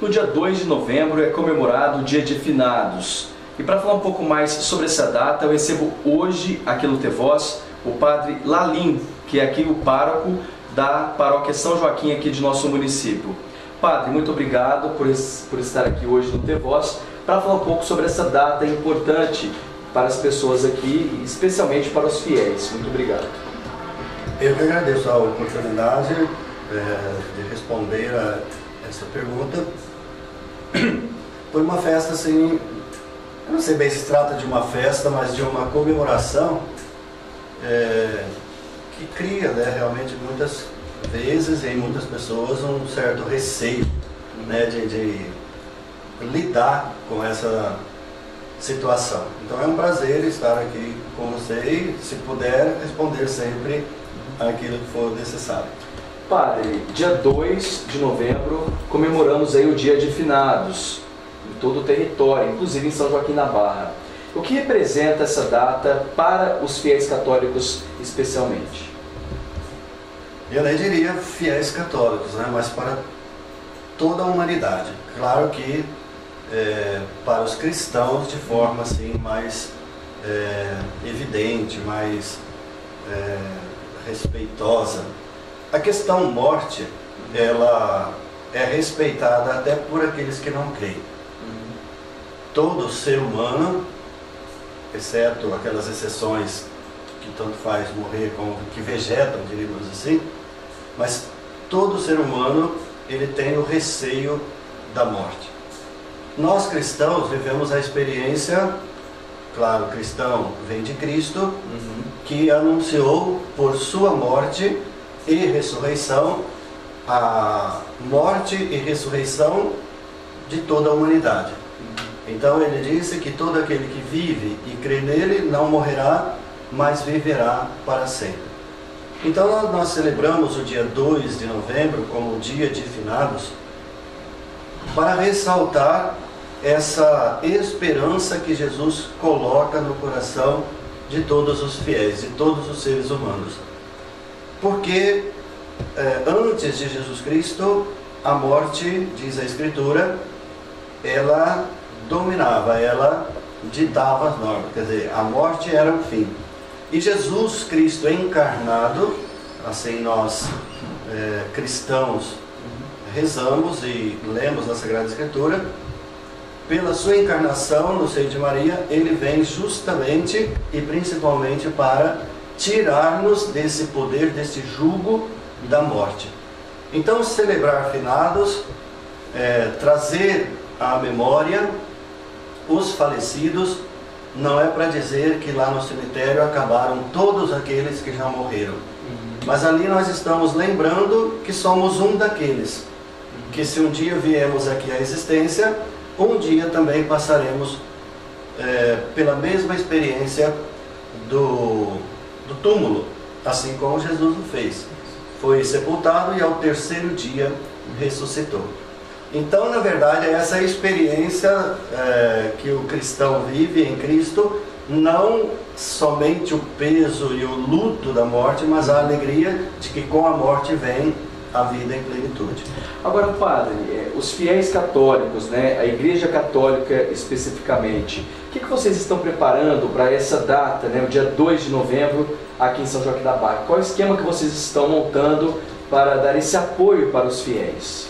No dia 2 de novembro é comemorado o Dia de Finados. E para falar um pouco mais sobre essa data, eu recebo hoje aqui no TVoz o Padre Lalim, que é aqui o pároco da Paróquia São Joaquim aqui de nosso município. Padre, muito obrigado por estar aqui hoje no TVoz para falar um pouco sobre essa data importante para as pessoas aqui, especialmente para os fiéis. Muito obrigado. Eu que agradeço a oportunidade de responder a essa pergunta. Foi uma festa assim, eu não sei bem se trata de uma festa, mas de uma comemoração que cria, né, realmente muitas vezes em muitas pessoas um certo receio, né, de lidar com essa situação. Então é um prazer estar aqui com você e, se puder, responder sempre aquilo que for necessário. Padre, dia 2 de novembro comemoramos aí o Dia de Finados em todo o território, inclusive em São Joaquim da Barra. O que representa essa data para os fiéis católicos especialmente? Eu nem diria fiéis católicos, né, mas para toda a humanidade. Claro que para os cristãos de forma assim mais evidente, mais respeitosa. A questão morte, ela é respeitada até por aqueles que não creem. Todo ser humano, exceto aquelas exceções que tanto faz morrer como que vegetam, diríamos assim, mas todo ser humano ele tem o receio da morte. Nós cristãos vivemos a experiência, claro, cristão vem de Cristo, que anunciou por sua morte e ressurreição a morte e ressurreição de toda a humanidade. Então ele disse que todo aquele que vive e crê nele não morrerá, mas viverá para sempre. Então nós celebramos o dia 2 de novembro como o Dia de Finados para ressaltar essa esperança que Jesus coloca no coração de todos os fiéis, de todos os seres humanos. Porque antes de Jesus Cristo, a morte, diz a Escritura, ela dominava, ela ditava as normas, quer dizer, a morte era o fim. E Jesus Cristo encarnado, assim nós cristãos rezamos e lemos na Sagrada Escritura, pela sua encarnação no seio de Maria, ele vem justamente e principalmente para tirar-nos desse poder, desse jugo da morte. Então, celebrar finados, trazer à memória os falecidos, não é para dizer que lá no cemitério acabaram todos aqueles que já morreram. Mas ali nós estamos lembrando que somos um daqueles, que se um dia viemos aqui à existência, um dia também passaremos pela mesma experiência do túmulo, assim como Jesus o fez. Foi sepultado e ao terceiro dia ressuscitou. Então, na verdade, essa experiência que o cristão vive em Cristo, não somente o peso e o luto da morte, mas a alegria de que com a morte vem a vida em plenitude. Agora, Padre, os fiéis católicos, né, a Igreja Católica especificamente, o que vocês estão preparando para essa data, né, o dia 2 de novembro, aqui em São Joaquim da Barra? Qual é o esquema que vocês estão montando para dar esse apoio para os fiéis?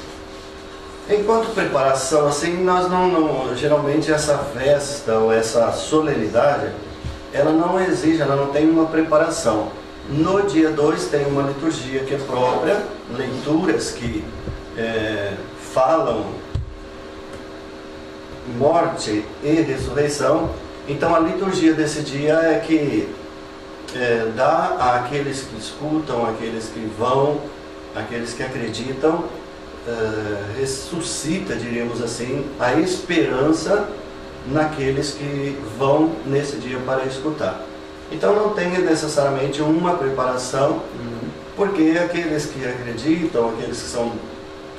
Enquanto preparação, assim, nós geralmente essa festa ou essa solenidade, ela não exige, ela não tem uma preparação. No dia 2 tem uma liturgia que é própria, leituras que falam morte e ressurreição. Então a liturgia desse dia é que dá àqueles que escutam, àqueles que vão, àqueles que acreditam, ressuscita, diríamos assim, a esperança naqueles que vão nesse dia para escutar. Então não tem necessariamente uma preparação, porque aqueles que acreditam, aqueles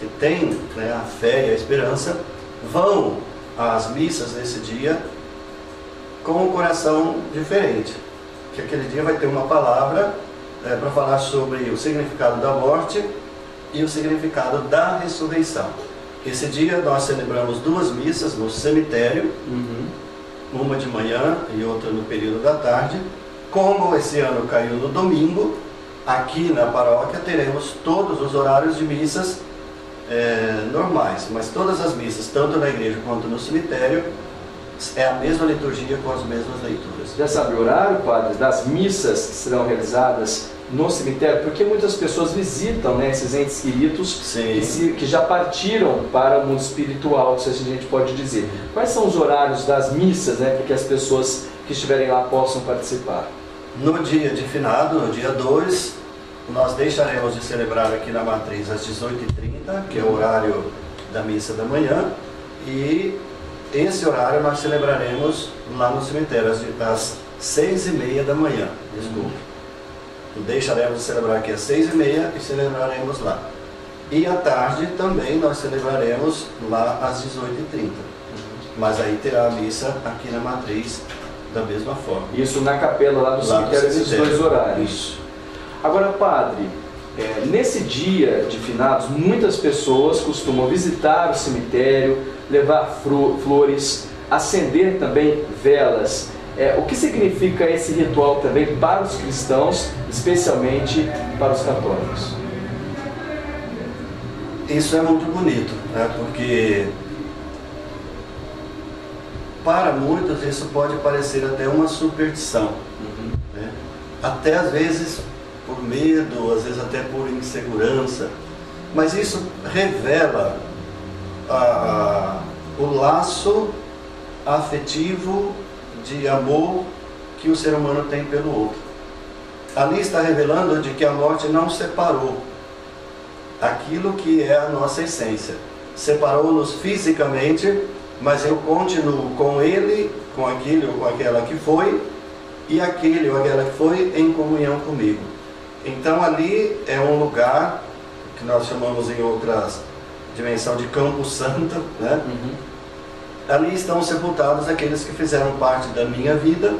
que têm, né, a fé e a esperança, vão às missas nesse dia com um coração diferente. Que aquele dia vai ter uma palavra para falar sobre o significado da morte e o significado da ressurreição. Esse dia nós celebramos 2 missas no cemitério, uma de manhã e outra no período da tarde. Como esse ano caiu no domingo, aqui na paróquia teremos todos os horários de missas normais, mas todas as missas, tanto na igreja quanto no cemitério, é a mesma liturgia com as mesmas leituras. Já sabe o horário, padre, das missas que serão realizadas no cemitério? Porque muitas pessoas visitam, né, esses entes queridos que já partiram para o mundo espiritual, se assim a gente pode dizer. Quais são os horários das missas, né, para que as pessoas que estiverem lá possam participar? No dia de finado, no dia 2, nós deixaremos de celebrar aqui na matriz às 18h30, que é o horário da missa da manhã, e esse horário nós celebraremos lá no cemitério, às 6h30 da manhã, desculpe. Deixaremos de celebrar aqui às 6h30 e celebraremos lá. E à tarde também nós celebraremos lá às 18h30. Mas aí terá a missa aqui na matriz da mesma forma. Isso na capela lá do cemitério, esses 2 horários. Isso. Agora, padre, nesse dia de finados, muitas pessoas costumam visitar o cemitério, levar flores, acender também velas. O que significa esse ritual também para os cristãos, especialmente para os católicos? Isso é muito bonito, né? Porque para muitos isso pode parecer até uma superstição, né? Até às vezes por medo, às vezes até por insegurança, mas isso revela o laço afetivo de amor que o ser humano tem pelo outro. Ali está revelando de que a morte não separou aquilo que é a nossa essência. Separou-nos fisicamente, mas eu continuo com ele, com aquele ou com aquela que foi, e aquele ou aquela que foi em comunhão comigo. Então ali é um lugar que nós chamamos em outras dimensão de campo santo, né? Ali estão sepultados aqueles que fizeram parte da minha vida,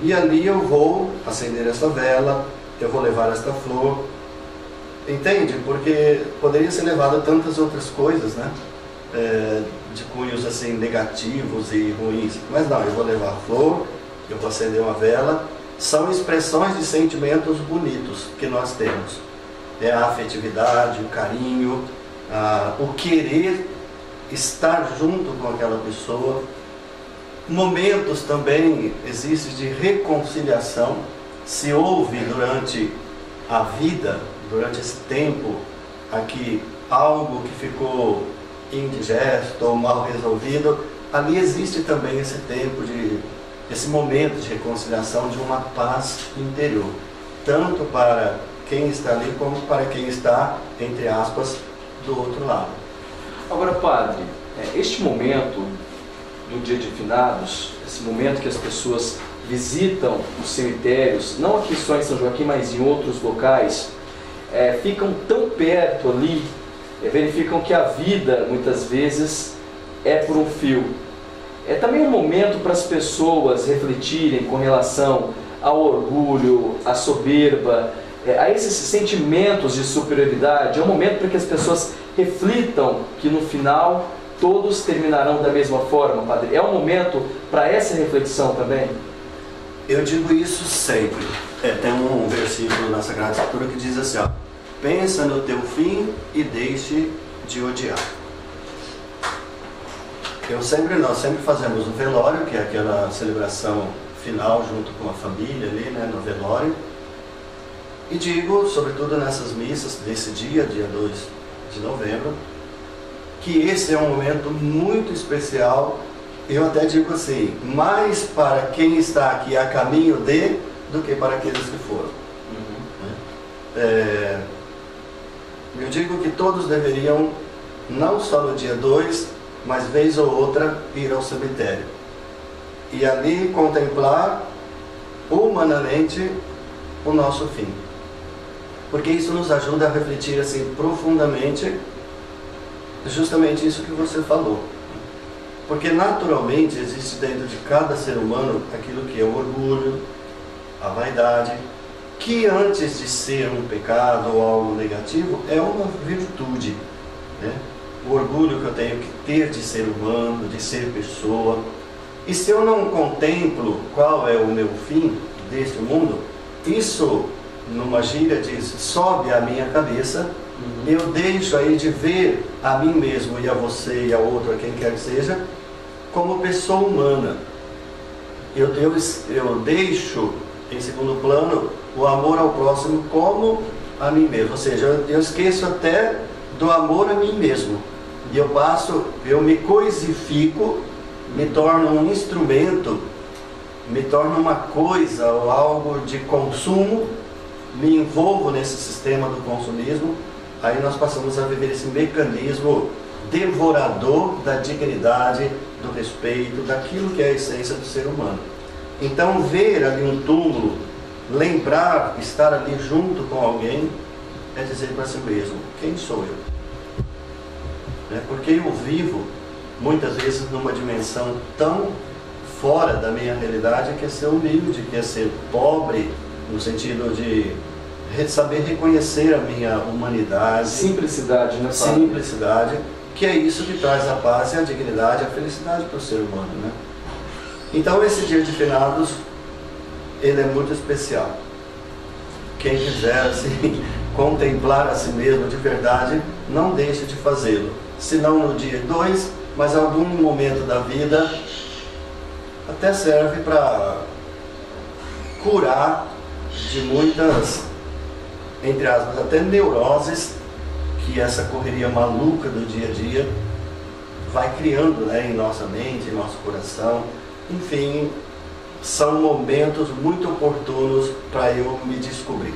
e ali eu vou acender essa vela, eu vou levar esta flor. Entende? Porque poderia ser levado a tantas outras coisas, né? De cunhos assim negativos e ruins, mas não, eu vou levar a flor, eu vou acender uma vela. São expressões de sentimentos bonitos que nós temos. É a afetividade, o carinho, o querer estar junto com aquela pessoa. Momentos também existem de reconciliação. Se houve durante a vida, durante esse tempo aqui, algo que ficou indigesto ou mal resolvido, ali existe também esse tempo esse momento de reconciliação, de uma paz interior, tanto para quem está ali como para quem está, entre aspas, do outro lado. Agora, padre, este momento do dia de finados, esse momento que as pessoas visitam os cemitérios, não aqui só em São Joaquim, mas em outros locais, ficam tão perto ali, verificam que a vida, muitas vezes, é por um fio. É também um momento para as pessoas refletirem com relação ao orgulho, à soberba, a esses sentimentos de superioridade. É um momento para que as pessoas reflitam que no final todos terminarão da mesma forma, padre. É um momento para essa reflexão também? Eu digo isso sempre. Tem um versículo na Sagrada Escritura que diz assim, ó: pensa no teu fim e deixe de odiar. Nós sempre fazemos o velório, que é aquela celebração final junto com a família ali, né, no velório. E digo, sobretudo nessas missas desse dia 2 de novembro, que esse é um momento muito especial. Eu até digo assim, mais para quem está aqui a caminho do que para aqueles que foram. Eu digo que todos deveriam, não só no dia 2, mas vez ou outra, ir ao cemitério. E ali contemplar humanamente o nosso fim. Porque isso nos ajuda a refletir assim profundamente, justamente isso que você falou. Porque naturalmente existe dentro de cada ser humano aquilo que é o orgulho, a vaidade, que antes de ser um pecado ou algo negativo, é uma virtude, né? o orgulho que eu tenho que ter de ser humano, de ser pessoa. E se eu não contemplo qual é o meu fim deste mundo, isso, numa gíria diz, sobe à minha cabeça, eu deixo aí de ver a mim mesmo e a você e a outro, a quem quer que seja, como pessoa humana. Eu deixo em segundo plano o amor ao próximo como a mim mesmo, ou seja, eu esqueço até do amor a mim mesmo, e eu me coisifico, me torno um instrumento, me torno uma coisa ou algo de consumo, me envolvo nesse sistema do consumismo, aí nós passamos a viver esse mecanismo devorador da dignidade, do respeito, daquilo que é a essência do ser humano. Então ver ali um túmulo, lembrar, estar ali junto com alguém, é dizer para si mesmo, quem sou eu? Porque eu vivo, muitas vezes, numa dimensão tão fora da minha realidade, que é ser humilde, que é ser pobre, no sentido de saber reconhecer a minha humanidade. Simplicidade, né, Padre? Simplicidade, que é isso que traz a paz e a dignidade, a felicidade para o ser humano, né? Então esse dia de finados, ele é muito especial. Quem quiser assim, contemplar a si mesmo de verdade, não deixe de fazê-lo. Se não no dia 2, mas em algum momento da vida, até serve para curar de muitas, entre aspas, até neuroses, que essa correria maluca do dia a dia vai criando, né, em nossa mente, em nosso coração. Enfim, são momentos muito oportunos para eu me descobrir.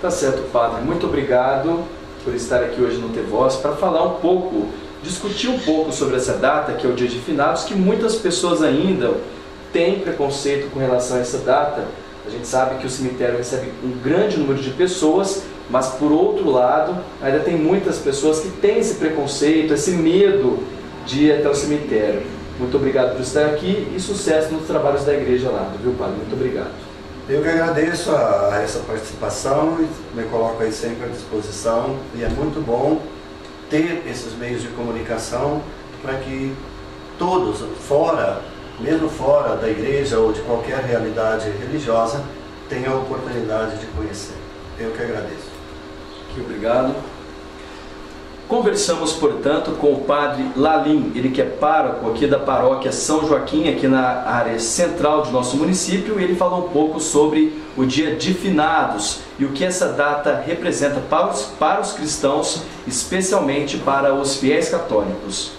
Tá certo, Padre. Muito obrigado por estar aqui hoje no TVOS para falar um pouco, discutir um pouco sobre essa data, que é o Dia de Finados, que muitas pessoas ainda têm preconceito com relação a essa data. A gente sabe que o cemitério recebe um grande número de pessoas, mas por outro lado, ainda tem muitas pessoas que têm esse preconceito, esse medo de ir até o cemitério. Muito obrigado por estar aqui e sucesso nos trabalhos da igreja lá, viu, Padre? Muito obrigado. Eu que agradeço a essa participação e me coloco aí sempre à disposição, e é muito bom ter esses meios de comunicação para que todos, mesmo fora da igreja ou de qualquer realidade religiosa, tenham a oportunidade de conhecer. Eu que agradeço. Muito obrigado. Conversamos, portanto, com o Padre Lalim, ele que é pároco aqui da paróquia São Joaquim, aqui na área central de nosso município, e ele falou um pouco sobre o Dia de Finados e o que essa data representa para os cristãos, especialmente para os fiéis católicos.